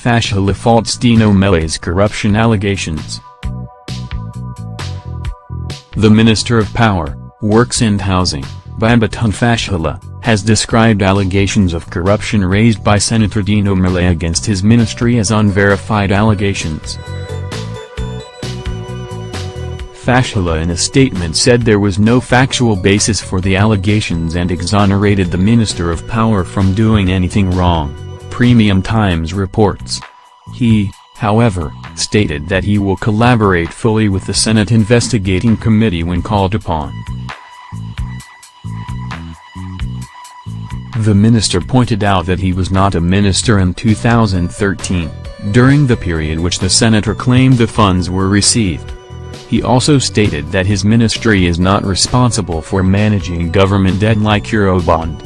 Fashola faults Dino Melaye's corruption allegations. The Minister of Power, Works and Housing, Babatunde Fashola, has described allegations of corruption raised by Senator Dino Melaye against his ministry as unverified allegations. Fashola in a statement said there was no factual basis for the allegations and exonerated the Minister of Power from doing anything wrong, Premium Times reports. He, however, stated that he will collaborate fully with the Senate investigating committee when called upon. The minister pointed out that he was not a minister in 2013, during the period which the senator claimed the funds were received. He also stated that his ministry is not responsible for managing government debt like Eurobond.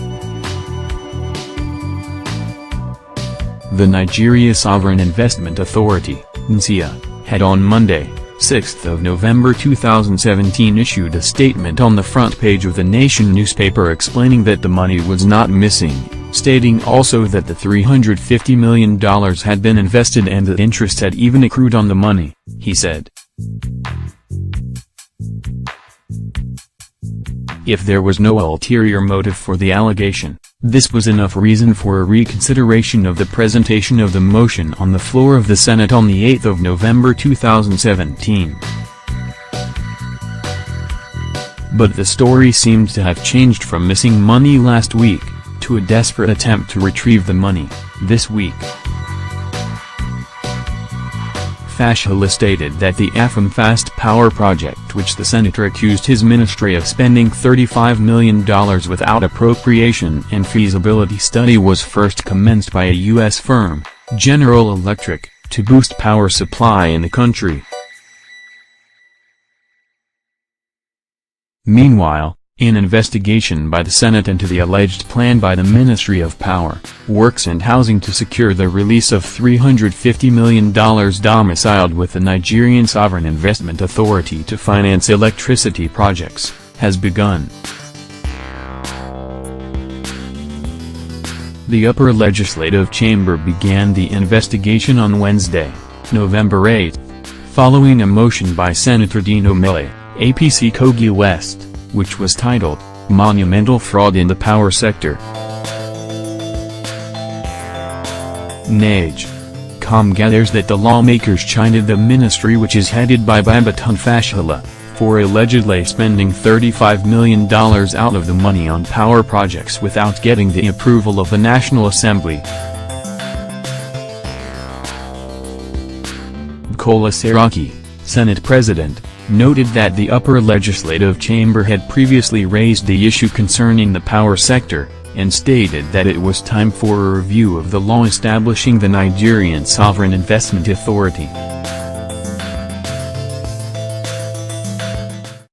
The Nigeria Sovereign Investment Authority, NSIA, had on Monday, 6 November 2017 issued a statement on the front page of the Nation newspaper explaining that the money was not missing, stating also that the $350 million had been invested and that interest had even accrued on the money, he said. If there was no ulterior motive for the allegation, this was enough reason for a reconsideration of the presentation of the motion on the floor of the Senate on the 8th of November 2017. But the story seemed to have changed from missing money last week, to a desperate attempt to retrieve the money, this week. Fashola stated that the AFAM Fast Power project, which the senator accused his ministry of spending $35 million without appropriation and feasibility study, was first commenced by a U.S. firm, General Electric, to boost power supply in the country. Meanwhile, an investigation by the Senate into the alleged plan by the Ministry of Power, Works and Housing to secure the release of $350 million domiciled with the Nigerian Sovereign Investment Authority to finance electricity projects, has begun. The upper legislative chamber began the investigation on Wednesday, November 8, following a motion by Senator Dino Melaye, APC Kogi West, which was titled, "Monumental Fraud in the Power Sector." NAGE.com gathers that the lawmakers chided the ministry, which is headed by Babatunde Fashola, for allegedly spending $35 million out of the money on power projects without getting the approval of the National Assembly. Bukola Saraki, Senate President, noted that the upper legislative chamber had previously raised the issue concerning the power sector, and stated that it was time for a review of the law establishing the Nigerian Sovereign Investment Authority.